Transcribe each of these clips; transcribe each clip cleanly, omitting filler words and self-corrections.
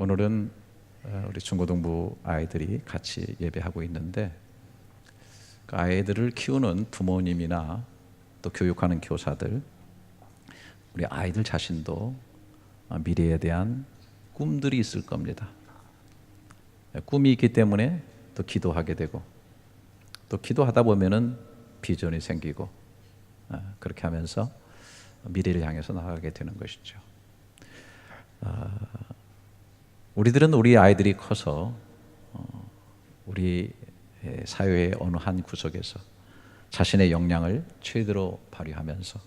오늘은 우리 중고등부 아이들이 같이 예배하고 있는데 그 아이들을 키우는 부모님이나 또 교육하는 교사들, 우리 아이들 자신도 미래에 대한 꿈들이 있을 겁니다. 꿈이 있기 때문에 또 기도하게 되고, 또 기도하다 보면은 비전이 생기고, 그렇게 하면서 미래를 향해서 나아가게 되는 것이죠. 우리들은 우리 아이들이 커서 우리 사회의 어느 한 구석에서 자신의 역량을 최대로 발휘하면서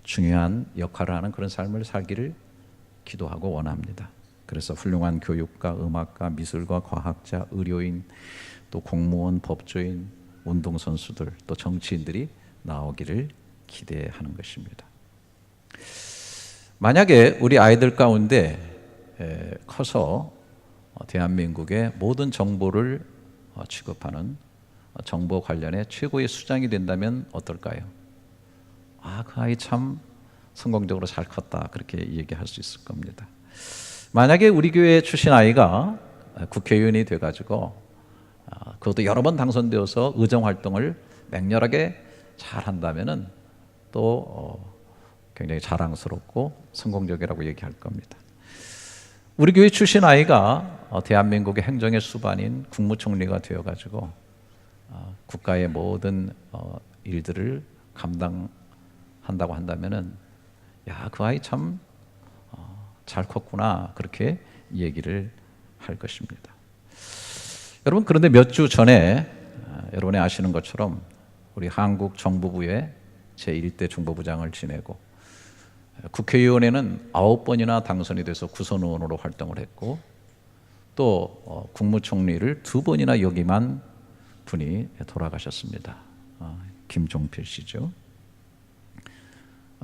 중요한 역할을 하는 그런 삶을 살기를 기도하고 원합니다. 그래서 훌륭한 교육가, 음악가, 미술가, 과학자, 의료인, 또 공무원, 법조인, 운동선수들, 또 정치인들이 나오기를 기대하는 것입니다. 만약에 우리 아이들 가운데 커서 대한민국의 모든 정보를 취급하는 정보 관련해 최고의 수장이 된다면 어떨까요? 그 아이 참 성공적으로 잘 컸다, 그렇게 얘기할 수 있을 겁니다. 만약에 우리 교회 출신 아이가 국회의원이 돼가지고 그것도 여러 번 당선되어서 의정활동을 맹렬하게 잘 한다면은 또 굉장히 자랑스럽고 성공적이라고 얘기할 겁니다. 우리 교회 출신 아이가 대한민국의 행정의 수반인 국무총리가 되어가지고 국가의 모든 일들을 감당한다고 한다면은 그 아이 참 잘 컸구나, 그렇게 얘기를 할 것입니다. 여러분, 그런데 몇 주 전에 여러분이 아시는 것처럼 우리 한국 정부부의 제1대 중보부장을 지내고 국회의원에는 9번이나 당선이 돼서 구선 의원으로 활동을 했고, 또 국무총리를 2번이나 역임한 분이 돌아가셨습니다. 김종필 씨죠.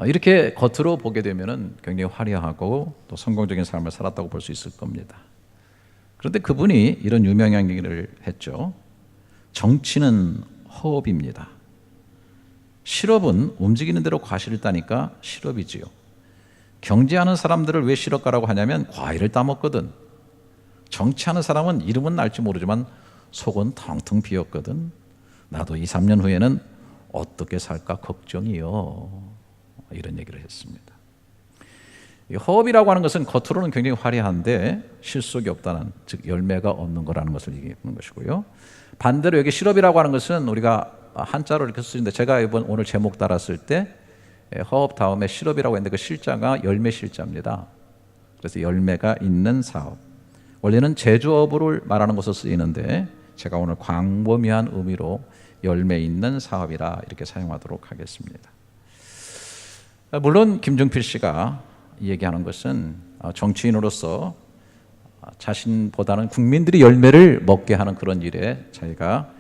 이렇게 겉으로 보게 되면은 굉장히 화려하고 또 성공적인 삶을 살았다고 볼 수 있을 겁니다. 그런데 그분이 이런 유명한 얘기를 했죠. 정치는 허업입니다. 실업은 움직이는 대로 과실을 따니까 실업이지요. 경제하는 사람들을 왜 실업가라고 하냐면 과일을 따먹거든. 정치하는 사람은 이름은 날지 모르지만 속은 텅텅 비었거든. 나도 2, 3년 후에는 어떻게 살까 걱정이요. 이런 얘기를 했습니다. 이 허업이라고 하는 것은 겉으로는 굉장히 화려한데 실속이 없다는, 즉 열매가 없는 거라는 것을 얘기하는 것이고요. 반대로 여기 실업이라고 하는 것은 우리가 한자로 이렇게 쓰는데, 제가 오늘 제목 달았을 때 허업 다음에 실업이라고 했는데 그 실자가 열매 실자입니다. 그래서 열매가 있는 사업. 원래는 제조업을 말하는 것으로 쓰이는데 제가 오늘 광범위한 의미로 열매 있는 사업이라 이렇게 사용하도록 하겠습니다. 물론 김종필 씨가 얘기하는 것은 정치인으로서 자신보다는 국민들이 열매를 먹게 하는 그런 일에 자기가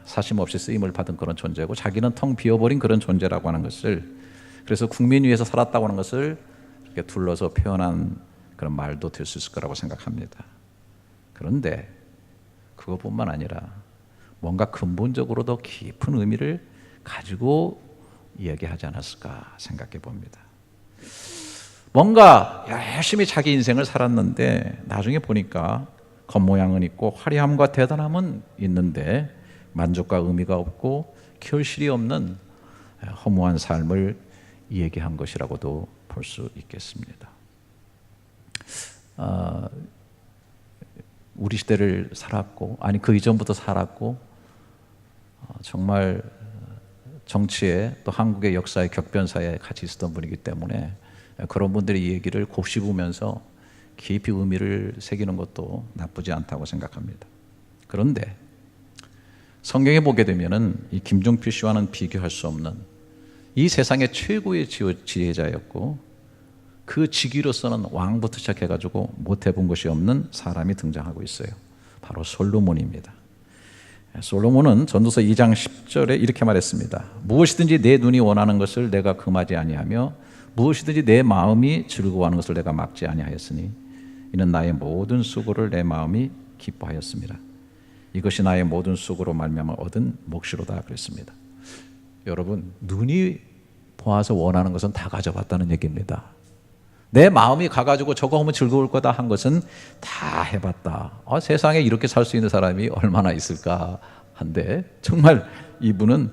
사심없이 쓰임을 받은 그런 존재고, 자기는 텅 비어버린 그런 존재라고 하는 것을, 그래서 국민 위해서 살았다고 하는 것을 이렇게 둘러서 표현한 그런 말도 될 수 있을 거라고 생각합니다. 그런데 그것뿐만 아니라 뭔가 근본적으로 더 깊은 의미를 가지고 이야기하지 않았을까 생각해 봅니다. 뭔가 열심히 자기 인생을 살았는데 나중에 보니까 겉모양은 있고 화려함과 대단함은 있는데 만족과 의미가 없고 결실이 없는 허무한 삶을 얘기한 것이라고도 볼 수 있겠습니다. 우리 시대를 살았고, 아니 그 이전부터 살았고, 정말 정치에 또 한국의 역사의 격변사에 같이 있었던 분이기 때문에 그런 분들의 이 얘기를 곱씹으면서 깊이 의미를 새기는 것도 나쁘지 않다고 생각합니다. 그런데 성경에 보게 되면은 이 김종필 씨와는 비교할 수 없는 이 세상의 최고의 지혜자였고, 그 직위로서는 왕부터 시작해가지고 못 해본 것이 없는 사람이 등장하고 있어요. 바로 솔로몬입니다. 솔로몬은 전도서 2장 10절에 이렇게 말했습니다. 무엇이든지 내 눈이 원하는 것을 내가 금하지 아니하며 무엇이든지 내 마음이 즐거워하는 것을 내가 막지 아니하였으니 이는 나의 모든 수고를 내 마음이 기뻐하였습니다. 이것이 나의 모든 수고로 말미암아 얻은 몫이로다, 그랬습니다. 여러분, 눈이 보아서 원하는 것은 다 가져봤다는 얘기입니다. 내 마음이 가가지고 저거 하면 즐거울 거다 한 것은 다 해봤다. 세상에 이렇게 살 수 있는 사람이 얼마나 있을까 한데 정말 이분은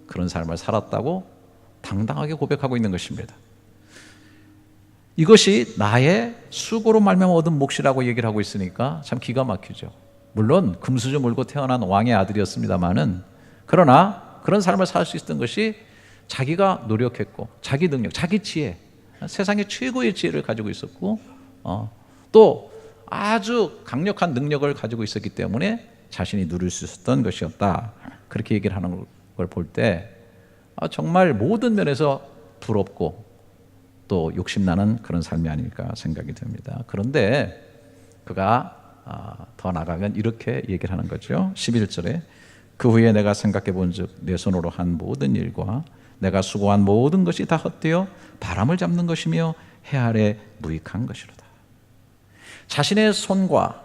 그런 삶을 살았다고 당당하게 고백하고 있는 것입니다. 이것이 나의 수고로 말미암아 얻은 몫이라고 얘기를 하고 있으니까 참 기가 막히죠. 물론 금수저 물고 태어난 왕의 아들이었습니다마는, 그러나 그런 삶을 살 수 있었던 것이 자기가 노력했고 자기 능력, 자기 지혜, 세상의 최고의 지혜를 가지고 있었고 또 아주 강력한 능력을 가지고 있었기 때문에 자신이 누릴 수 있었던 것이었다. 그렇게 얘기를 하는 걸 볼 때 정말 모든 면에서 부럽고 또 욕심나는 그런 삶이 아닐까 생각이 듭니다. 그런데 그가 더 나가면 이렇게 얘기를 하는 거죠. 11절에 그 후에 내가 생각해 본즉 내 손으로 한 모든 일과 내가 수고한 모든 것이 다 헛되어 바람을 잡는 것이며 해 아래 무익한 것이로다. 자신의 손과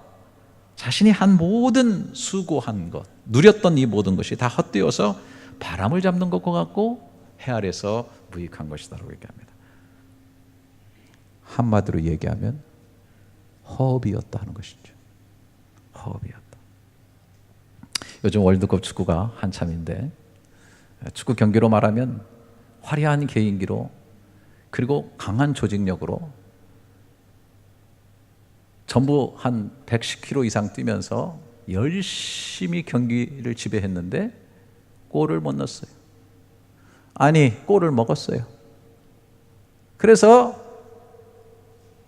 자신이 한 모든 수고한 것, 누렸던 이 모든 것이 다 헛되어서 바람을 잡는 것과 같고 해 아래서 무익한 것이다라고 얘기합니다. 한마디로 얘기하면 허업이었다 하는 것이죠. 허업이었다. 요즘 월드컵 축구가 한참인데, 축구 경기로 말하면 화려한 개인기로 그리고 강한 조직력으로 전부 한 110km 이상 뛰면서 열심히 경기를 지배했는데 골을 못 넣었어요. 아니, 골을 먹었어요. 그래서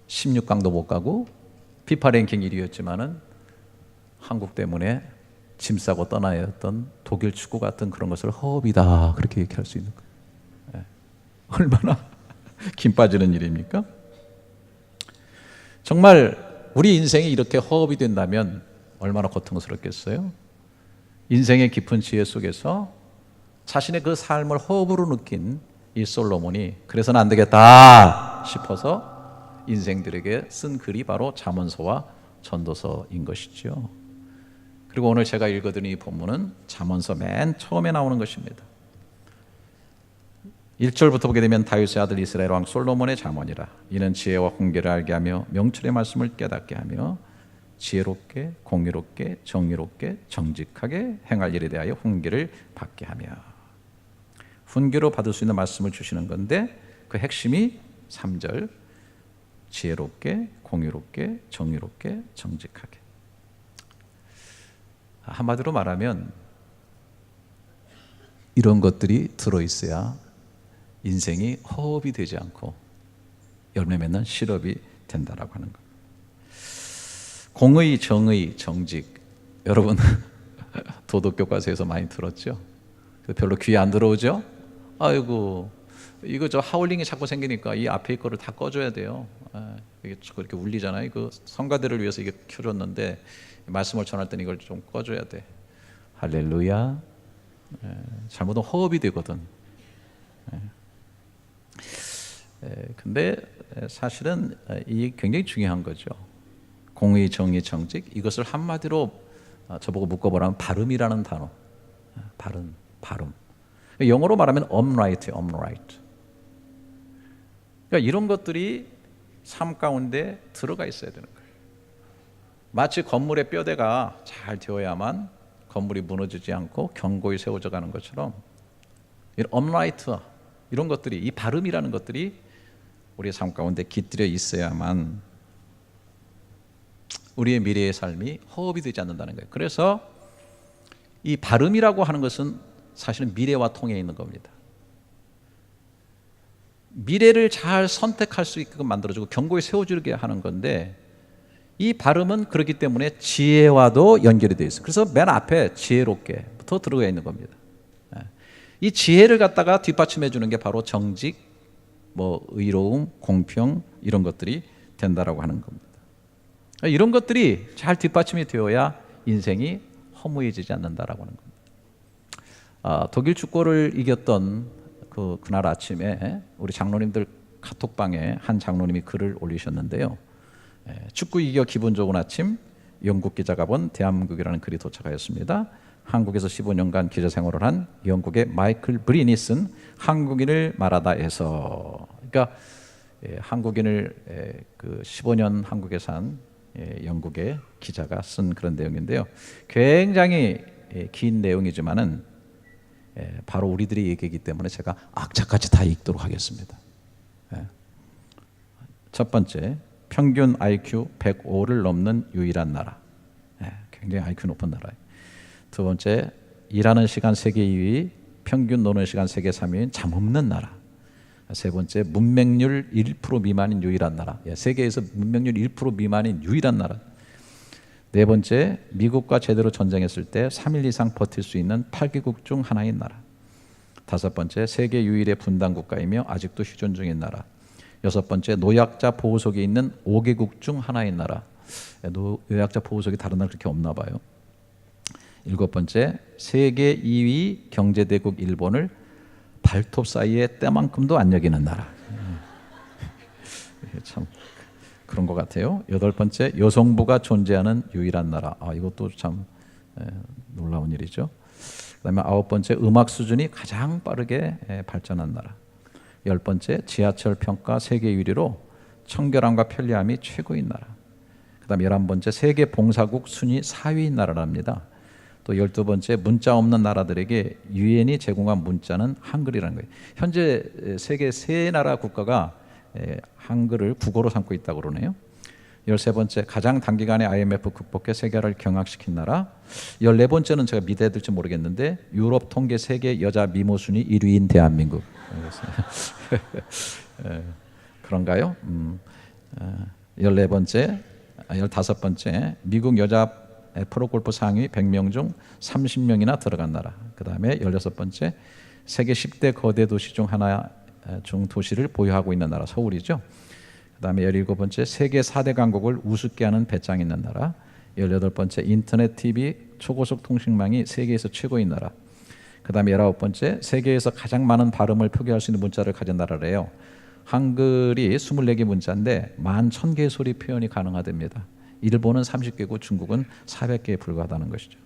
16강도 못 가고 피파 랭킹 1위였지만은 한국 때문에 짐 싸고 떠나야 했던 독일 축구 같은 그런 것을 허업이다, 그렇게 얘기할 수 있는 거예요. 네. 얼마나 김 빠지는 일입니까? 정말 우리 인생이 이렇게 허업이 된다면 얼마나 고통스럽겠어요? 인생의 깊은 지혜 속에서 자신의 그 삶을 허업으로 느낀 이 솔로몬이 그래서는 안 되겠다 싶어서 인생들에게 쓴 글이 바로 잠언서와 전도서인 것이죠. 그리고 오늘 제가 읽어드린 이 본문은 잠언서 맨 처음에 나오는 것입니다. 1절부터 보게 되면 다윗의 아들 이스라엘 왕 솔로몬의 잠언이라. 이는 지혜와 훈계를 알게 하며 명철의 말씀을 깨닫게 하며 지혜롭게 공의롭게 정의롭게 정직하게 행할 일에 대하여 훈계를 받게 하며. 훈계로 받을 수 있는 말씀을 주시는 건데 그 핵심이 3절 지혜롭게 공의롭게 정의롭게 정직하게. 한마디로 말하면 이런 것들이 들어있어야 인생이 허업이 되지 않고 열매 맺는 실업이 된다라고 하는 것. 공의, 정의, 정직. 여러분 도덕교과서에서 많이 들었죠? 별로 귀에 안 들어오죠? 아이고, 이거 저 하울링이 자꾸 생기니까 이 앞에 거를 다 꺼줘야 돼요. 이게 이렇게 울리잖아요. 그 성가대를 위해서 이게 켜줬는데 말씀을 전할 때는 이걸 좀 꺼줘야 돼. 할렐루야. 잘못하면 허업이 되거든. 근데 사실은 이게 굉장히 중요한 거죠. 공의, 정의, 정직, 이것을 한마디로 저보고 묶어보라면 발음이라는 단어. 발음. 영어로 말하면 upright. 그러니까 이런 것들이 삶 가운데 들어가 있어야 되는 거예요. 마치 건물의 뼈대가 잘 되어야만 건물이 무너지지 않고 견고히 세워져 가는 것처럼 이런 upright, 이런 것들이, 이 발음이라는 것들이 우리의 삶 가운데 깃들여 있어야만 우리의 미래의 삶이 허업이 되지 않는다는 거예요. 그래서 이 발음이라고 하는 것은 사실은 미래와 통해 있는 겁니다. 미래를 잘 선택할 수 있게끔 만들어주고 견고히 세워주게 하는 건데, 이 발음은 그렇기 때문에 지혜와도 연결이 되어 있어요. 그래서 맨 앞에 지혜롭게부터 들어가 있는 겁니다. 이 지혜를 갖다가 뒷받침해 주는 게 바로 정직, 의로움, 공평, 이런 것들이 된다라고 하는 겁니다. 이런 것들이 잘 뒷받침이 되어야 인생이 허무해지지 않는다라고 하는 겁니다. 독일 축구를 이겼던 그날 아침에 우리 장로님들 카톡방에 한 장로님이 글을 올리셨는데요. 축구 이겨 기분 좋은 아침, 영국 기자가 본 대한민국이라는 글이 도착하였습니다. 한국에서 15년간 기자 생활을 한 영국의 마이클 브리니 쓴 한국인을 말하다 해서. 그러니까 한국인을 그 15년 한국에 산 영국의 기자가 쓴 그런 내용인데요. 굉장히 긴 내용이지만은 바로 우리들의 얘기이기 때문에 제가 악착같이 다 읽도록 하겠습니다. 첫 번째, 평균 IQ 105를 넘는 유일한 나라. 굉장히 IQ 높은 나라예요. 두 번째, 일하는 시간 세계 2위, 평균 노는 시간 세계 3위인 잠 없는 나라. 세 번째, 문맹률 1% 미만인 유일한 나라. 세계에서 문맹률 1% 미만인 유일한 나라. 네 번째, 미국과 제대로 전쟁했을 때 3일 이상 버틸 수 있는 8개국 중 하나인 나라. 다섯 번째, 세계 유일의 분단 국가이며 아직도 휴전 중인 나라. 여섯 번째, 노약자 보호석이 있는 5개국 중 하나인 나라. 노약자 보호석이 다른 나라 그렇게 없나 봐요. 일곱 번째, 세계 2위 경제대국 일본을 발톱 사이에 때만큼도 안 여기는 나라. 참 그런 것 같아요. 여덟 번째, 여성부가 존재하는 유일한 나라. 이것도 참 놀라운 일이죠. 그다음에 아홉 번째, 음악 수준이 가장 빠르게 발전한 나라. 열 번째, 지하철 평가 세계 1위로 청결함과 편리함이 최고인 나라. 그다음에 11번째, 세계 봉사국 순위 4위인 나라랍니다. 또 12번째, 문자 없는 나라들에게 유엔이 제공한 문자는 한글이라는 거예요. 현재 세계 세 나라 국가가 한글을 국어로 삼고 있다고 그러네요. 13번째, 가장 단기간에 IMF 극복해 세계를 경악시킨 나라. 14번째는 제가 믿어야 될지 모르겠는데 유럽 통계 세계 여자 미모 순위 1위인 대한민국. 그런가요? 14번째, 15번째, 미국 여자 프로골프 상위 100명 중 30명이나 들어간 나라. 그 다음에 16번째, 세계 10대 거대 도시 중 하나 중 도시를 보유하고 있는 나라, 서울이죠. 그 다음에 17번째, 세계 4대 강국을 우습게 하는 배짱 있는 나라. 18번째, 인터넷 TV 초고속 통신망이 세계에서 최고인 나라. 그 다음에 19번째, 세계에서 가장 많은 발음을 표기할 수 있는 문자를 가진 나라래요. 한글이 24개 문자인데 11,000개의 소리 표현이 가능하답니다. 일본은 30개고 중국은 400개에 불과하다는 것이죠.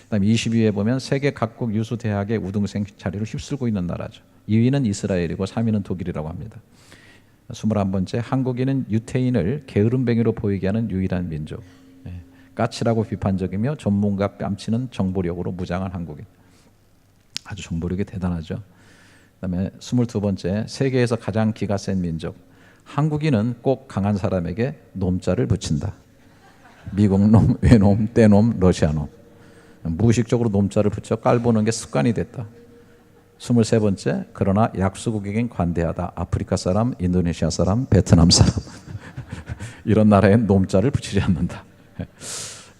그다음에 20위에 보면 세계 각국 유수 대학의 우등생 자리를 휩쓸고 있는 나라죠. 2위는 이스라엘이고 3위는 독일이라고 합니다. 21번째, 한국인은 유태인을 게으름뱅이로 보이게 하는 유일한 민족. 까칠하고 비판적이며 전문가 뺨치는 정보력으로 무장한 한국인. 아주 정보력이 대단하죠. 그다음에 22번째, 세계에서 가장 기가 센 민족. 한국인은 꼭 강한 사람에게 놈자를 붙인다. 미국 놈, 외놈, 떼놈, 러시아 놈. 무의식적으로 놈자를 붙여 깔보는 게 습관이 됐다. 23번째, 그러나 약소국에겐 관대하다. 아프리카 사람, 인도네시아 사람, 베트남 사람. 이런 나라엔 놈자를 붙이지 않는다.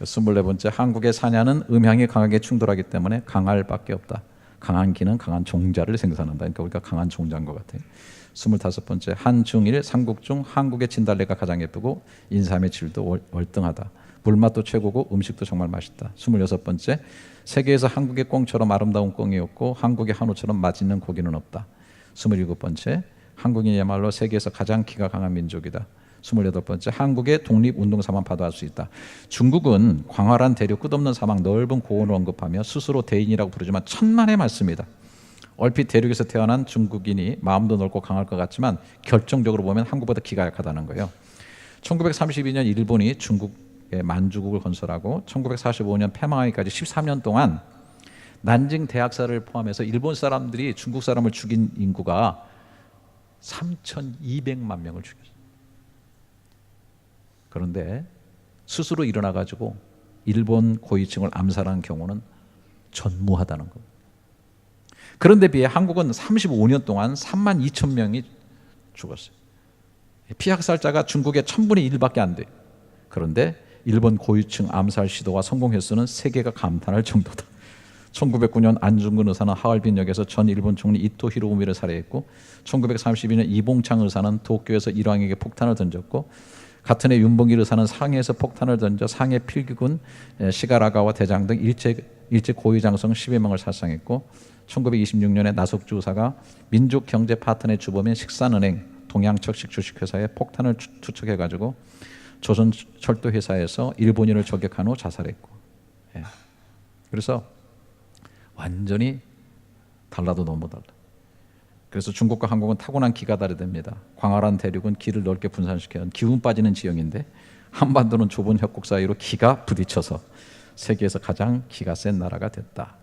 24번째, 한국의 사냐는 음향이 강하게 충돌하기 때문에 강할 밖에 없다. 강한 기는 강한 종자를 생산한다. 그러니까 우리가 강한 종자인 것 같아요. 25번째, 한중일 삼국 중 한국의 진달래가 가장 예쁘고 인삼의 질도 월등하다. 물맛도 최고고 음식도 정말 맛있다. 26번째, 세계에서 한국의 꽁처럼 아름다운 꽁이 없고 한국의 한우처럼 맛있는 고기는 없다. 27번째, 한국인이야말로 세계에서 가장 기가 강한 민족이다. 28번째, 한국의 독립운동사만 봐도 알 수 있다. 중국은 광활한 대륙, 끝없는 사막, 넓은 고원을 언급하며 스스로 대인이라고 부르지만 천만의 말씀이다. 얼핏 대륙에서 태어난 중국인이 마음도 넓고 강할 것 같지만 결정적으로 보면 한국보다 기가 약하다는 거예요. 1932년 일본이 중국의 만주국을 건설하고 1945년 폐망하기까지 13년 동안 난징 대학살을 포함해서 일본 사람들이 중국 사람을 죽인 인구가 3,200만 명을 죽였어요. 그런데 스스로 일어나가지고 일본 고위층을 암살한 경우는 전무하다는 겁니다. 그런데 비해 한국은 35년 동안 3만 2천 명이 죽었어요. 피학살자가 중국의 1000분의 1밖에 안 돼요. 그런데 일본 고위층 암살 시도가 성공 횟수는 세계가 감탄할 정도다. 1909년 안중근 의사는 하얼빈역에서 전 일본 총리 이토 히로부미를 살해했고 1932년 이봉창 의사는 도쿄에서 일왕에게 폭탄을 던졌고 같은 해 윤봉길 의사는 상해에서 폭탄을 던져 상해 필기군 시가라가와 대장 등 일제 고위장성 10여 명을 살상했고 1926년에 나석주 의사가 민족경제파트너의 주범인 식산은행 동양척식 주식회사에 폭탄을 투척해가지고 조선철도회사에서 일본인을 저격한 후 자살했고, 그래서 완전히 달라도 너무 달라. 그래서 중국과 한국은 타고난 기가 다르답니다. 광활한 대륙은 기를 넓게 분산시켜 기운 빠지는 지형인데 한반도는 좁은 협곡 사이로 기가 부딪혀서 세계에서 가장 기가 센 나라가 됐다.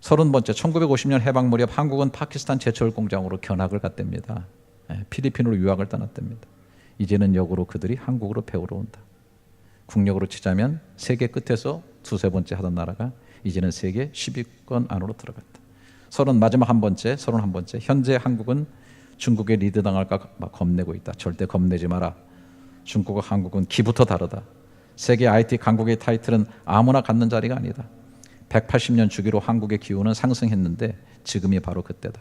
30번째, 1950년 해방 무렵 한국은 파키스탄 제철 공장으로 견학을 갔답니다. 필리핀으로 유학을 떠났답니다. 이제는 역으로 그들이 한국으로 배우러 온다. 국력으로 치자면 세계 끝에서 두세 번째 하던 나라가 이제는 세계 10위권 안으로 들어갔다. 마지막 31번째, 현재 한국은 중국에 리드당할까 막 겁내고 있다. 절대 겁내지 마라. 중국과 한국은 기부터 다르다. 세계 IT 강국의 타이틀은 아무나 갖는 자리가 아니다. 180년 주기로 한국의 기후는 상승했는데 지금이 바로 그때다.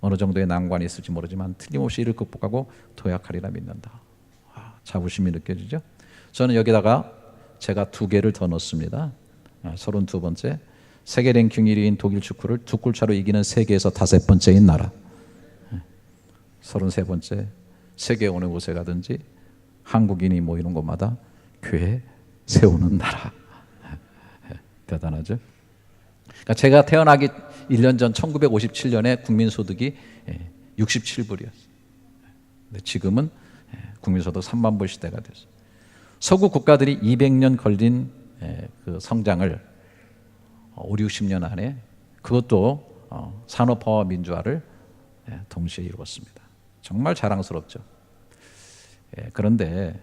어느 정도의 난관이 있을지 모르지만 틀림없이 이를 극복하고 도약하리라 믿는다. 자부심이 느껴지죠? 저는 여기다가 제가 2개를 더 넣습니다. 32번째, 세계 랭킹 1위인 독일 축구를 2골차로 이기는 세계에서 5번째인 나라. 33번째, 세계 어느 곳에 가든지 한국인이 모이는 곳마다 교회 세우는 나라. 대단하죠? 그러니까 제가 태어나기 1년 전 1957년에 국민소득이 67불이었어요. 근데 지금은 국민소득 3만 불 시대가 됐어요. 서구 국가들이 200년 걸린 그 성장을 5, 60년 안에 그것도 산업화와 민주화를 동시에 이루었습니다. 정말 자랑스럽죠. 그런데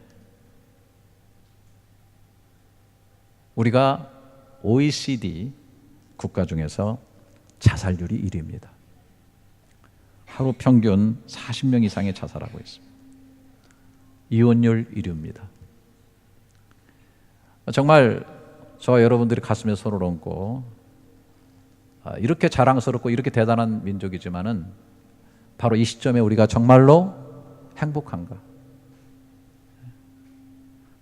우리가 OECD 국가 중에서 자살률이 1위입니다. 하루 평균 40명 이상이 자살하고 있습니다. 이혼율 1위입니다. 정말 저와 여러분들이 가슴에 손을 얹고 이렇게 자랑스럽고 이렇게 대단한 민족이지만은 바로 이 시점에 우리가 정말로 행복한가?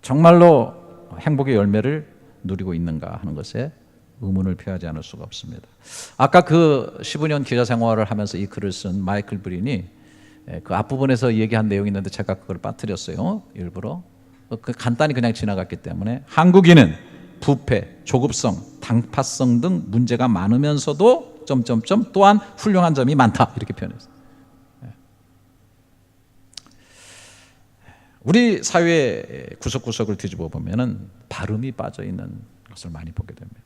정말로 행복의 열매를 누리고 있는가 하는 것에 의문을 표하지 않을 수가 없습니다. 아까 그 15년 기자 생활을 하면서 이 글을 쓴 마이클 브린이 그 앞부분에서 얘기한 내용이 있는데 제가 그걸 빠뜨렸어요. 일부러. 간단히 그냥 지나갔기 때문에 한국인은 부패, 조급성, 당파성 등 문제가 많으면서도 또한 훌륭한 점이 많다 이렇게 표현했어요. 우리 사회의 구석구석을 뒤집어 보면은 발음이 빠져 있는 것을 많이 보게 됩니다.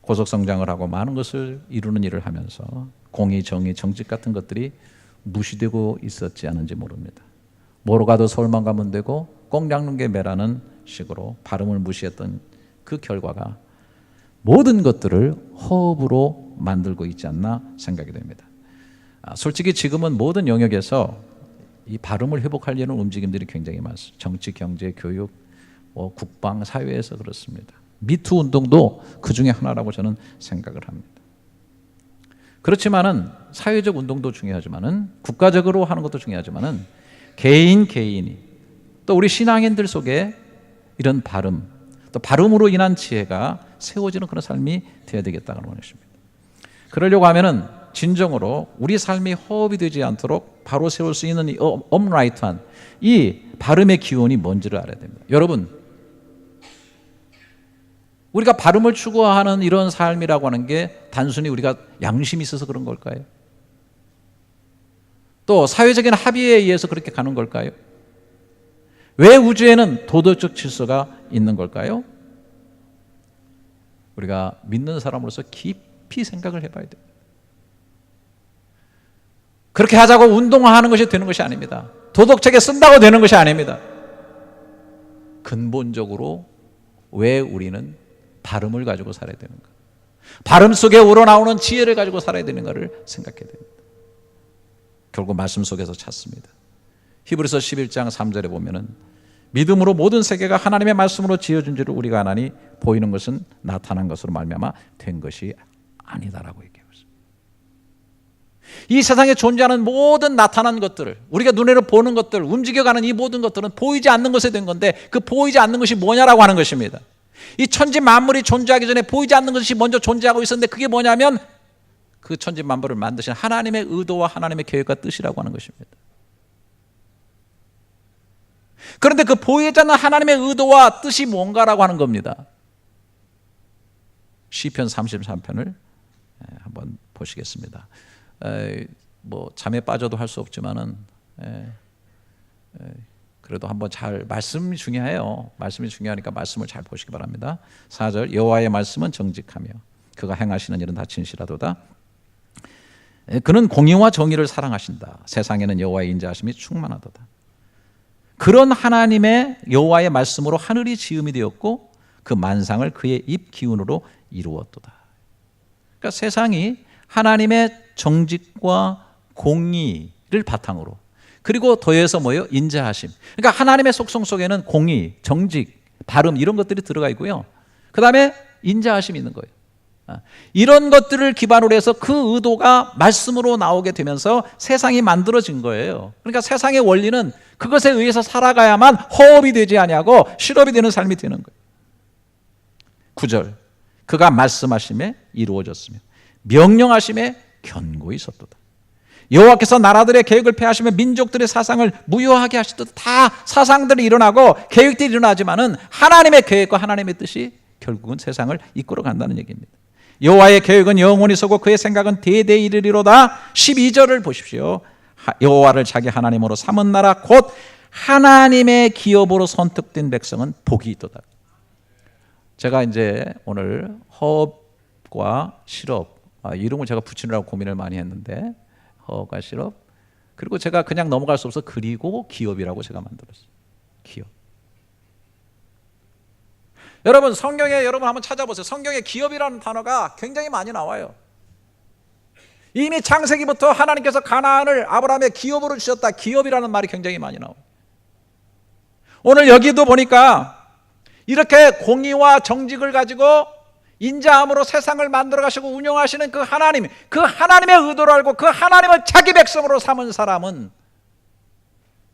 고속 성장을 하고 많은 것을 이루는 일을 하면서 공의, 정의, 정직 같은 것들이 무시되고 있었지 않은지 모릅니다. 뭐로 가도 서울만 가면 되고 꼭 닦는 게 매라는 식으로 발음을 무시했던 그 결과가 모든 것들을 허업으로 만들고 있지 않나 생각이 됩니다. 솔직히 지금은 모든 영역에서 이 발음을 회복하려는 움직임들이 굉장히 많습니다. 정치, 경제, 교육, 국방, 사회에서 그렇습니다. 미투 운동도 그 중에 하나라고 저는 생각을 합니다. 그렇지만은 사회적 운동도 중요하지만은 국가적으로 하는 것도 중요하지만은 개인이 또 우리 신앙인들 속에 이런 발음, 또 발음으로 인한 지혜가 세워지는 그런 삶이 되어야 되겠다는 것입니다. 그러려고 하면은 진정으로 우리 삶이 허업이 되지 않도록 바로 세울 수 있는 이 업라이트한 이 발음의 기원이 뭔지를 알아야 됩니다. 여러분, 우리가 발음을 추구하는 이런 삶이라고 하는 게 단순히 우리가 양심이 있어서 그런 걸까요? 또 사회적인 합의에 의해서 그렇게 가는 걸까요? 왜 우주에는 도덕적 질서가 있는 걸까요? 우리가 믿는 사람으로서 깊이 생각을 해봐야 돼요. 그렇게 하자고 운동하는 것이 되는 것이 아닙니다. 도덕책에 쓴다고 되는 것이 아닙니다. 근본적으로 왜 우리는 발음을 가지고 살아야 되는가? 발음 속에 우러나오는 지혜를 가지고 살아야 되는가를 생각해야 됩니다. 결국 말씀 속에서 찾습니다. 히브리서 11장 3절에 보면은 믿음으로 모든 세계가 하나님의 말씀으로 지어준 줄을 우리가 아나니 보이는 것은 나타난 것으로 말미암아 된 것이 아니다라고 얘기하고 있습니다. 이 세상에 존재하는 모든 나타난 것들을 우리가 눈으로 보는 것들, 움직여가는 이 모든 것들은 보이지 않는 것에 된 건데 그 보이지 않는 것이 뭐냐라고 하는 것입니다. 이 천지 만물이 존재하기 전에 보이지 않는 것이 먼저 존재하고 있었는데 그게 뭐냐면 그 천지 만물을 만드신 하나님의 의도와 하나님의 계획과 뜻이라고 하는 것입니다. 그런데 그 보이지 않는 하나님의 의도와 뜻이 뭔가라고 하는 겁니다. 시편 33편을 한번 보시겠습니다. 뭐 잠에 빠져도 할 수 없지만은 그래도 한번 잘, 말씀이 중요해요. 말씀이 중요하니까 말씀을 잘 보시기 바랍니다. 4절, 여호와의 말씀은 정직하며 그가 행하시는 일은 다 진실하도다. 그는 공의와 정의를 사랑하신다. 세상에는 여호와의 인자하심이 충만하도다. 그런 하나님의 여호와의 말씀으로 하늘이 지음이 되었고 그 만상을 그의 입 기운으로 이루었도다. 그러니까 세상이 하나님의 정직과 공의를 바탕으로, 그리고 더해서 뭐예요? 인자하심. 그러니까 하나님의 속성 속에는 공의, 정직, 바름 이런 것들이 들어가 있고요. 그 다음에 인자하심이 있는 거예요. 이런 것들을 기반으로 해서 그 의도가 말씀으로 나오게 되면서 세상이 만들어진 거예요. 그러니까 세상의 원리는 그것에 의해서 살아가야만 허업이 되지 아니하고 실업이 되는 삶이 되는 거예요. 9절, 그가 말씀하심에 이루어졌으며 명령하심에 견고히 섰도다. 여호와께서 나라들의 계획을 폐하시며 민족들의 사상을 무효하게 하시도다. 다 사상들이 일어나고 계획들이 일어나지만은 하나님의 계획과 하나님의 뜻이 결국은 세상을 이끌어 간다는 얘기입니다. 여호와의 계획은 영원히 서고 그의 생각은 대대에 이르리로다. 12절을 보십시오. 여호와를 자기 하나님으로 삼은 나라 곧 하나님의 기업으로 선택된 백성은 복이 있도다. 제가 이제 오늘 허업과 실업, 이름을 제가 붙이느라고 고민을 많이 했는데, 허업과 실업, 그리고 제가 그냥 넘어갈 수 없어 그리고 기업이라고 제가 만들었어요. 기업. 여러분 성경에 여러분 한번 찾아보세요. 성경에 기업이라는 단어가 굉장히 많이 나와요. 이미 창세기부터 하나님께서 가나안을 아브라함의 기업으로 주셨다. 기업이라는 말이 굉장히 많이 나와요. 오늘 여기도 보니까 이렇게 공의와 정직을 가지고 인자함으로 세상을 만들어 가시고 운영하시는 그 하나님, 그 하나님의 의도를 알고 그 하나님을 자기 백성으로 삼은 사람은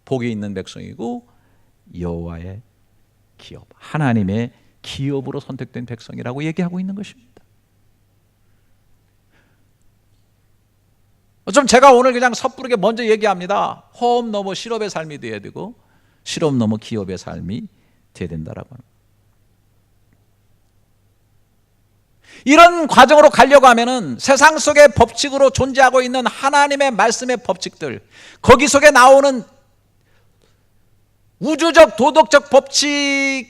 복이 있는 백성이고 여호와의 기업, 하나님의 기업으로 선택된 백성이라고 얘기하고 있는 것입니다. 좀 제가 오늘 그냥 섣부르게 먼저 얘기합니다. 허업 넘어 실업의 삶이 돼야 되고 실업 넘어 기업의 삶이 돼야 된다라고 합니다. 이런 과정으로 가려고 하면은 세상 속의 법칙으로 존재하고 있는 하나님의 말씀의 법칙들, 거기 속에 나오는 우주적 도덕적 법칙이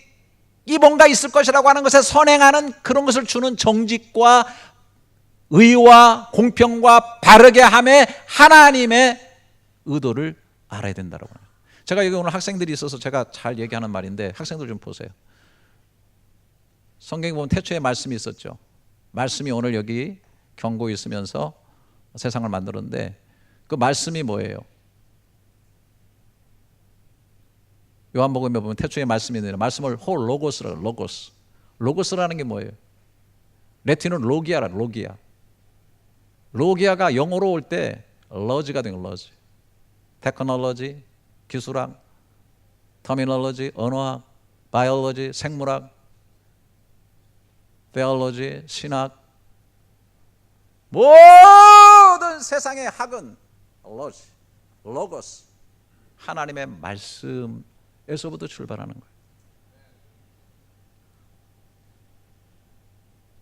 뭔가 있을 것이라고 하는 것에 선행하는 그런 것을 주는 정직과 의와 공평과 바르게 함에 하나님의 의도를 알아야 된다고 합니다. 제가 여기 오늘 학생들이 있어서 제가 잘 얘기하는 말인데 학생들 좀 보세요. 성경에 보면 태초에 말씀이 있었죠. 말씀이 오늘 여기 경고에 있으면서 세상을 만들었는데 그 말씀이 뭐예요? 요한복음에 보면 태초에 말씀이 있는데 말씀을 홀 로고스라고, 로고스. 로고스라는 게 뭐예요? 레틴어는 로기아라, 로기아. 로기아가 영어로 올 때 러지가 된 거예요, 러지. 테크놀로지, 기술학, 터미놀로지, 언어학, 바이올로지, 생물학, 테올로지, 신학, 모든 세상의 학은 로지, 로고스, 하나님의 말씀에서부터 출발하는 거예요.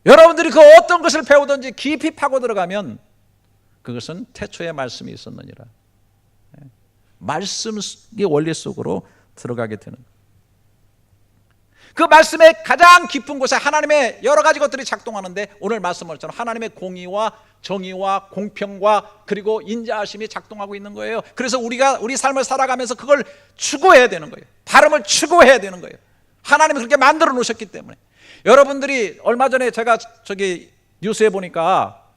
여러분들이 그 어떤 것을 배우든지 깊이 파고 들어가면 그것은 태초의 말씀이 있었느니라. 말씀의 원리 속으로 들어가게 되는 거예요. 그 말씀의 가장 깊은 곳에 하나님의 여러 가지 것들이 작동하는데 오늘 말씀처럼 하나님의 공의와 정의와 공평과 그리고 인자하심이 작동하고 있는 거예요. 그래서 우리가 우리 삶을 살아가면서 그걸 추구해야 되는 거예요. 발음을 추구해야 되는 거예요. 하나님이 그렇게 만들어 놓으셨기 때문에. 여러분들이 얼마 전에 제가 저기 뉴스에 보니까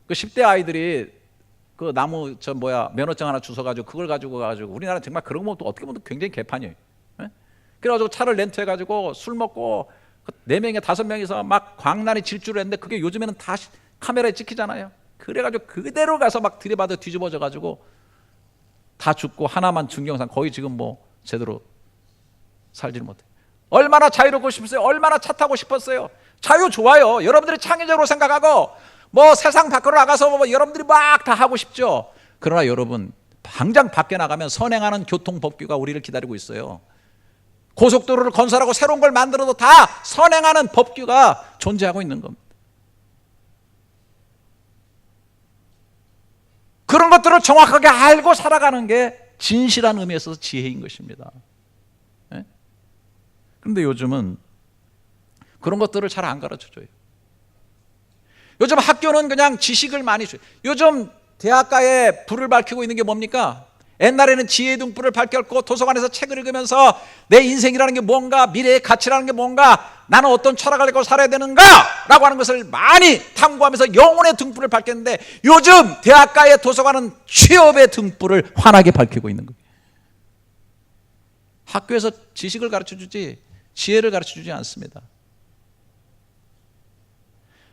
그 10대 아이들이 그 나무 면허증 하나 주워가지고 그걸 가지고 우리나라 정말 그런 것도 어떻게 보면 굉장히 개판이에요. 그래가지고 차를 렌트해가지고 술 먹고 4명에 5명이서 막 광란히 질주를 했는데 그게 요즘에는 다 카메라에 찍히잖아요. 그래가지고 그대로 가서 막 들이받아 뒤집어져가지고 다 죽고 하나만 중경상 거의 지금 뭐 제대로 살지를 못해. 얼마나 자유롭고 싶었어요? 얼마나 차 타고 싶었어요? 자유 좋아요. 여러분들이 창의적으로 생각하고 뭐 세상 밖으로 나가서 뭐 여러분들이 막 다 하고 싶죠. 그러나 여러분 당장 밖에 나가면 선행하는 교통법규가 우리를 기다리고 있어요. 고속도로를 건설하고 새로운 걸 만들어도 다 선행하는 법규가 존재하고 있는 겁니다. 그런 것들을 정확하게 알고 살아가는 게 진실한 의미에서 지혜인 것입니다. 예? 그런데 요즘은 그런 것들을 잘 안 가르쳐줘요. 요즘 학교는 그냥 지식을 많이 줘요. 요즘 대학가에 불을 밝히고 있는 게 뭡니까? 옛날에는 지혜의 등불을 밝혔고 도서관에서 책을 읽으면서 내 인생이라는 게 뭔가, 미래의 가치라는 게 뭔가, 나는 어떤 철학을 갖고 살아야 되는가 라고 하는 것을 많이 탐구하면서 영혼의 등불을 밝혔는데, 요즘 대학가의 도서관은 취업의 등불을 환하게 밝히고 있는 거예요. 학교에서 지식을 가르쳐주지 지혜를 가르쳐주지 않습니다.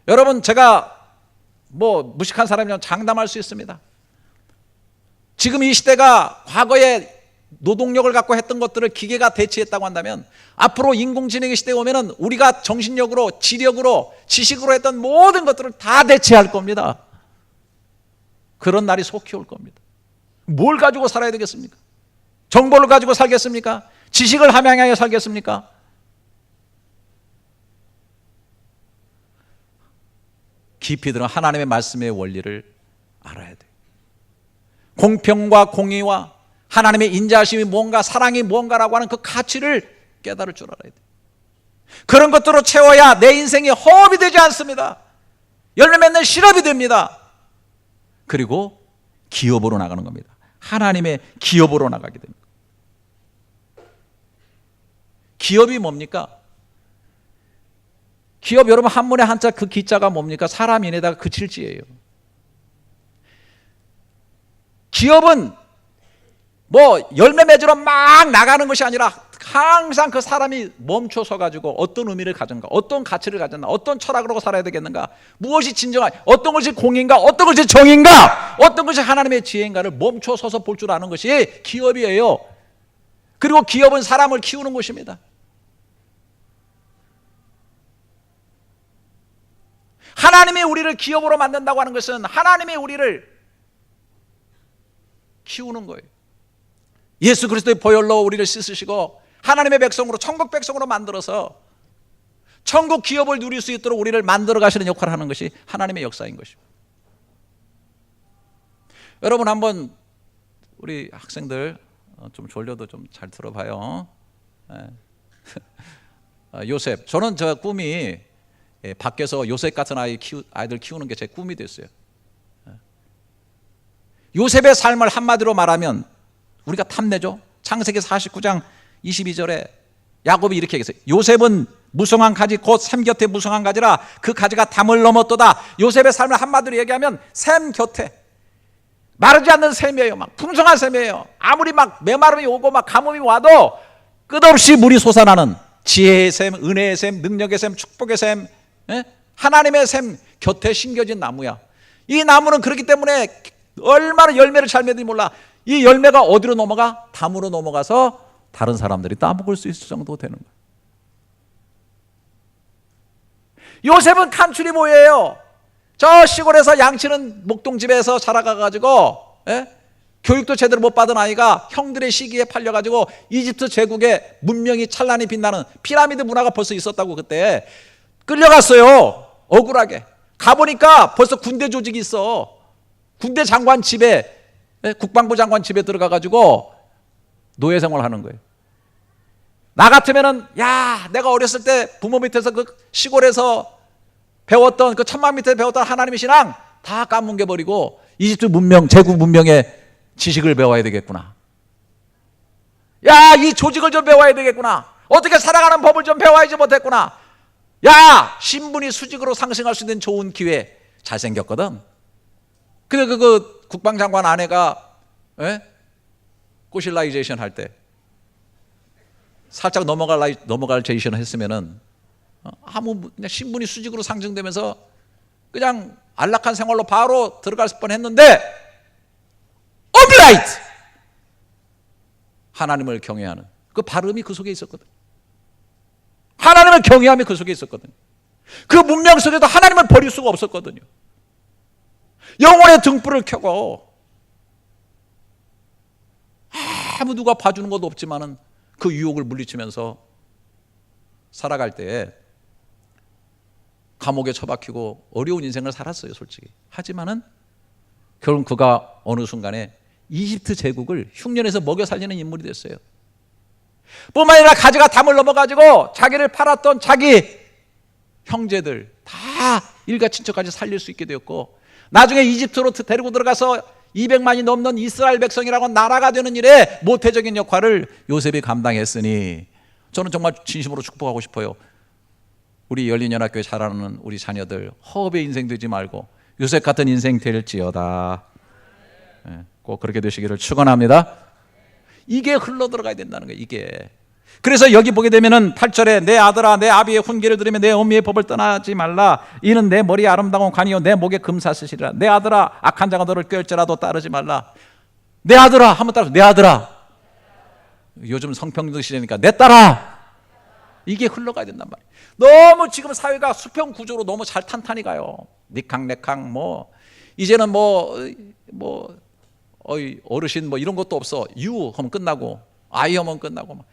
여러분, 제가 무식한 사람이면 장담할 수 있습니다. 지금 이 시대가 과거에 노동력을 갖고 했던 것들을 기계가 대체했다고 한다면, 앞으로 인공지능의 시대에 오면은 우리가 정신력으로, 지력으로, 지식으로 했던 모든 것들을 다 대체할 겁니다. 그런 날이 속히 올 겁니다. 뭘 가지고 살아야 되겠습니까? 정보를 가지고 살겠습니까? 지식을 함양하여 살겠습니까? 깊이 들어 하나님의 말씀의 원리를 알아야 돼요. 공평과 공의와 하나님의 인자하심이 뭔가, 사랑이 뭔가라고 하는 그 가치를 깨달을 줄 알아야 돼요. 그런 것들로 채워야 내 인생이 허업이 되지 않습니다. 열매 맺는 실업이 됩니다. 그리고 기업으로 나가는 겁니다. 하나님의 기업으로 나가게 됩니다. 기업이 뭡니까? 기업, 여러분, 한문의 한자 그 기자가 뭡니까? 사람인에다가 그칠지예요. 기업은 열매 맺으러 막 나가는 것이 아니라 항상 그 사람이 멈춰서 가지고 어떤 의미를 가졌는가, 어떤 가치를 가졌나, 어떤 철학으로 살아야 되겠는가, 무엇이 진정한, 어떤 것이 공인가, 어떤 것이 정인가, 어떤 것이 하나님의 지혜인가를 멈춰서서 볼 줄 아는 것이 기업이에요. 그리고 기업은 사람을 키우는 것입니다. 하나님이 우리를 기업으로 만든다고 하는 것은 하나님이 우리를 키우는 거예요. 예수 그리스도의 보혈로 우리를 씻으시고 하나님의 백성으로, 천국 백성으로 만들어서 천국 기업을 누릴 수 있도록 우리를 만들어 가시는 역할을 하는 것이 하나님의 역사인 것입니다. 여러분, 한번 우리 학생들 좀 졸려도 좀 잘 들어봐요. 요셉, 저는 저 꿈이 밖에서 요셉 같은 아이들 키우는 게 제 꿈이 됐어요. 요셉의 삶을 한마디로 말하면 우리가 탐내죠. 창세기 49장 22절에 야곱이 이렇게 얘기했어요. 요셉은 무성한 가지 곧 샘 곁에 무성한 가지라 그 가지가 담을 넘었도다. 요셉의 삶을 한마디로 얘기하면 샘 곁에 마르지 않는 샘이에요. 막 풍성한 샘이에요. 아무리 막 메마름이 오고 막 가뭄이 와도 끝없이 물이 솟아나는 지혜의 샘, 은혜의 샘, 능력의 샘, 축복의 샘, 하나님의 샘 곁에 심겨진 나무야. 이 나무는 그렇기 때문에 얼마나 열매를 잘 맺는지 몰라. 이 열매가 어디로 넘어가? 담으로 넘어가서 다른 사람들이 따먹을 수 있을 정도 되는 거야. 요셉은 칸출이 뭐예요? 저 시골에서 양치는 목동집에서 자라가가지고 교육도 제대로 못 받은 아이가 형들의 시기에 팔려가지고 이집트 제국의 문명이 찬란히 빛나는 피라미드 문화가 벌써 있었다고. 그때 끌려갔어요. 억울하게 가보니까 벌써 군대 조직이 있어. 군대 장관 집에, 국방부 장관 집에 들어가가지고 노예 생활하는 거예요. 나 같으면은, 야, 내가 어렸을 때 부모 밑에서 그 시골에서 배웠던, 그 천막 밑에 배웠던 하나님의 신앙 다 까뭉개버리고 이집트 문명, 제국 문명의 지식을 배워야 되겠구나. 야, 이 조직을 좀 배워야 되겠구나. 어떻게 살아가는 법을 좀 배워야지 못했구나. 야, 신분이 수직으로 상승할 수 있는 좋은 기회. 잘생겼거든. 그래, 그 국방장관 아내가 꼬실라이제이션 할 때 살짝 넘어갈 제이션을 했으면은 그냥 신분이 수직으로 상승되면서 그냥 안락한 생활로 바로 들어갈 뻔했는데, 오브라이트 하나님을 경외하는 그 발음이 그 속에 있었거든. 하나님을 경외함이 그 속에 있었거든. 그 문명 속에도 하나님을 버릴 수가 없었거든요. 영혼의 등불을 켜고 아무 누가 봐주는 것도 없지만은 그 유혹을 물리치면서 살아갈 때 감옥에 처박히고 어려운 인생을 살았어요, 솔직히. 하지만은 결국 그가 어느 순간에 이집트 제국을 흉년에서 먹여 살리는 인물이 됐어요. 뿐만 아니라 가지가 담을 넘어가지고 자기를 팔았던 자기 형제들 다 일가 친척까지 살릴 수 있게 되었고, 나중에 이집트로 데리고 들어가서 200만이 넘는 이스라엘 백성이라고 나라가 되는 일에 모태적인 역할을 요셉이 감당했으니, 저는 정말 진심으로 축복하고 싶어요. 우리 열린연합교회 자라는 우리 자녀들 허업의 인생 되지 말고 요셉 같은 인생 될지어다. 꼭 그렇게 되시기를 축원합니다. 이게 흘러 들어가야 된다는 거예요. 이게. 그래서 여기 보게 되면은 8절에 내 아들아 내 아비의 훈계를 들으며 내 어미의 법을 떠나지 말라. 이는 내 머리에 아름다운 관이요 내 목에 금사 쓰시리라. 내 아들아 악한 자가 너를 꾀할지라도 따르지 말라. 내 아들아 한번 따라서 내 아들아. 요즘 성평등 시대니까 내 딸아. 이게 흘러가야 된단 말이에요. 너무 지금 사회가 수평 구조로 너무 잘 탄탄히 가요. 니캉 내캉 뭐 이제는 어르신 뭐 이런 것도 없어. 유 하면 끝나고 아이 하면 끝나고 막.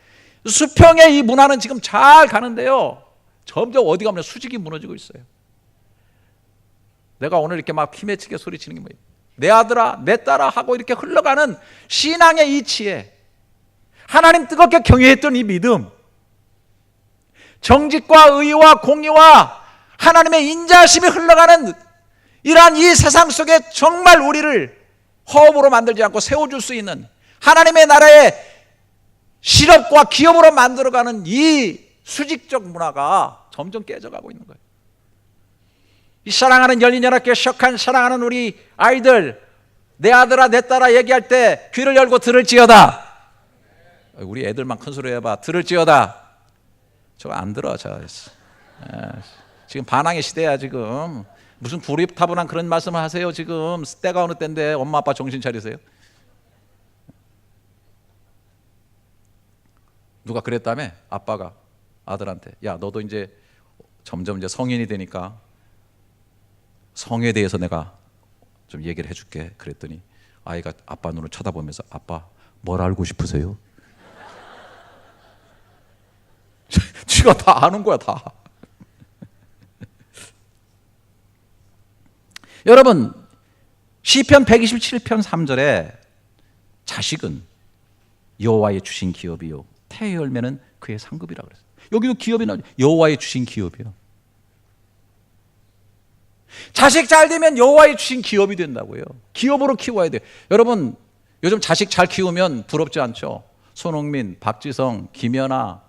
수평의 이 문화는 지금 잘 가는데요, 점점 어디 가면 수직이 무너지고 있어요. 내가 오늘 이렇게 막 힘에치게 소리치는 게 뭐예요? 내 아들아 내 딸아 하고 이렇게 흘러가는 신앙의 이치에 하나님 뜨겁게 경외했던 이 믿음, 정직과 의와 공의와 하나님의 인자하심이 흘러가는 이러한 이 세상 속에 정말 우리를 허업으로 만들지 않고 세워줄 수 있는 하나님의 나라의 실업과 기업으로 만들어가는 이 수직적 문화가 점점 깨져가고 있는 거예요. 이 사랑하는 열린연합교회 시작한 사랑하는 우리 아이들, 내 아들아 내 딸아 얘기할 때 귀를 열고 들을지어다. 우리 애들만 큰 소리 해봐. 들을지어다. 저거 안 들어. 지금 반항의 시대야. 지금 무슨 구리타분한 그런 말씀을 하세요. 지금 때가 어느 때인데 엄마 아빠 정신 차리세요. 누가 그랬다며? 아빠가 아들한테 야 너도 이제 점점 이제 성인이 되니까 성에 대해서 내가 좀 얘기를 해줄게. 그랬더니 아이가 아빠 눈을 쳐다보면서 아빠 뭘 알고 싶으세요? 지가 다 아는 거야 다. 여러분 시편 127편 3절에 자식은 여호와의 주신 기업이요 태의 열매는 그의 상급이라 그랬어요. 여기도 기업이 나오죠. 여호와의 주신 기업이요. 자식 잘 되면 여호와의 주신 기업이 된다고요. 기업으로 키워야 돼요. 여러분 요즘 자식 잘 키우면 부럽지 않죠? 손흥민, 박지성, 김연아,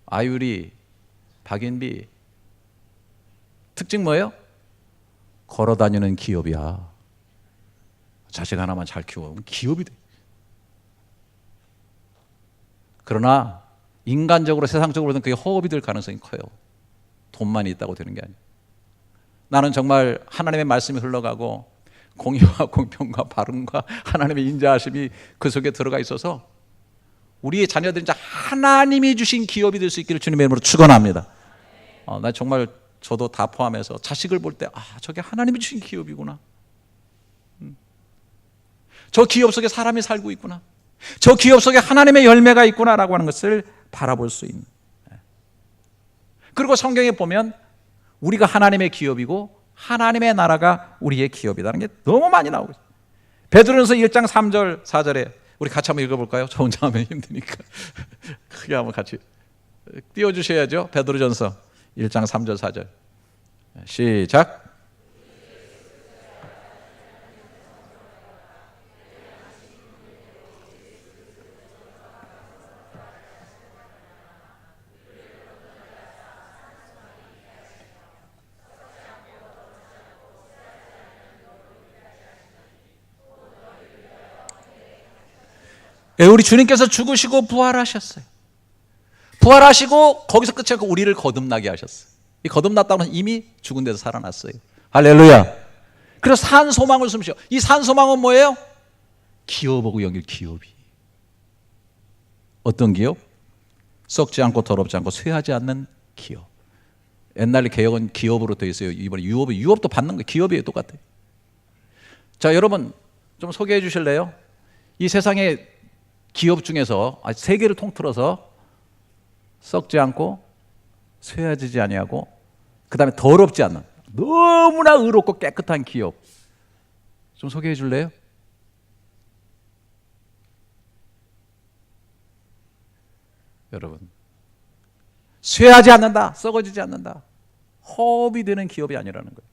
아유리, 박인비. 특징 뭐예요? 걸어다니는 기업이야. 자식 하나만 잘 키우면 기업이 돼. 그러나 인간적으로 세상적으로는 그게 허업이 될 가능성이 커요. 돈만 있다고 되는 게 아니에요. 나는 정말 하나님의 말씀이 흘러가고 공의와 공평과 바른과 하나님의 인자하심이 그 속에 들어가 있어서 우리의 자녀들이 이제 하나님이 주신 기업이 될 수 있기를 주님의 이름으로 축원합니다. 나 정말 저도 다 포함해서 자식을 볼 때 저게 하나님이 주신 기업이구나. 저 기업 속에 사람이 살고 있구나. 저 기업 속에 하나님의 열매가 있구나라고 하는 것을 바라볼 수 있는. 그리고 성경에 보면 우리가 하나님의 기업이고 하나님의 나라가 우리의 기업이라는 게 너무 많이 나오고 있어요. 베드로전서 1장 3절 4절에 우리 같이 한번 읽어볼까요? 저 혼자 하면 힘드니까 크게 한번 같이 띄워주셔야죠. 베드로전서 1장 3절 4절 시작. 우리 주님께서 죽으시고 부활하셨어요. 부활하시고 거기서 끝이 아니고 우리를 거듭나게 하셨어요. 이 거듭났다고 하면 이미 죽은 데서 살아났어요. 할렐루야. 그래서 산 소망을 숨쉬어. 이 산 소망은 뭐예요? 기업하고 연결 기업이. 어떤 기업? 썩지 않고 더럽지 않고 쇠하지 않는 기업. 옛날에 개혁은 기업으로 되어 있어요. 이번에 유업도 받는 거 기업이에요. 똑같아요. 자, 여러분 좀 소개해 주실래요? 이 세상에 기업 중에서 세계를 통틀어서 썩지 않고 쇠해지지 아니하고 그 다음에 더럽지 않는 너무나 의롭고 깨끗한 기업 좀 소개해 줄래요? 여러분, 쇠하지 않는다, 썩어지지 않는다, 허업이 되는 기업이 아니라는 거예요.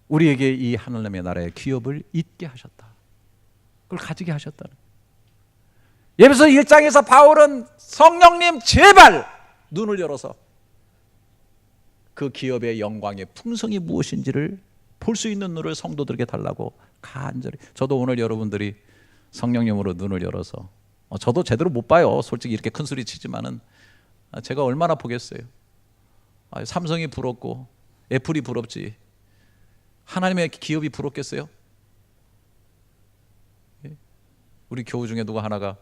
우리에게 이 하나님의 나라의 기업을 잊게 하셨다. 그걸 가지게 하셨다는 거예요. 예배서 1장에서 바울은 성령님 제발 눈을 열어서 그 기업의 영광의 풍성이 무엇인지를 볼 수 있는 눈을 성도들에게 달라고 간절히. 저도 오늘 여러분들이 성령님으로 눈을 열어서, 저도 제대로 못 봐요. 솔직히 이렇게 큰 소리 치지만은 제가 얼마나 보겠어요. 삼성이 부럽고 애플이 부럽지 하나님의 기업이 부럽겠어요? 우리 교우 중에 누가 하나가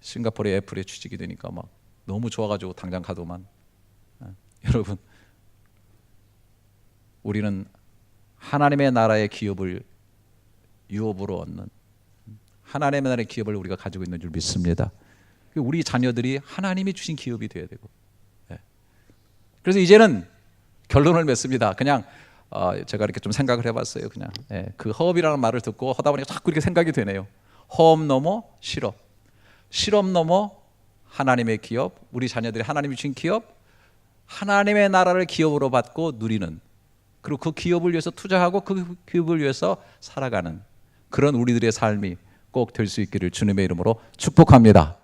싱가포르의 애플에 취직이 되니까 막 너무 좋아가지고 당장 가더만. 여러분, 우리는 하나님의 나라의 기업을 유업으로 얻는, 하나님의 나라의 기업을 우리가 가지고 있는 줄 믿습니다. 우리 자녀들이 하나님이 주신 기업이 되어야 되고. 그래서 이제는 결론을 맺습니다. 그냥 제가 이렇게 좀 생각을 해봤어요. 그냥 그 허업이라는 말을 듣고 하다 보니까 자꾸 이렇게 생각이 되네요. 허업 넘어 실업, 실업 넘어 하나님의 기업, 우리 자녀들이 하나님이 주신 기업, 하나님의 나라를 기업으로 받고 누리는, 그리고 그 기업을 위해서 투자하고 그 기업을 위해서 살아가는 그런 우리들의 삶이 꼭 될 수 있기를 주님의 이름으로 축복합니다.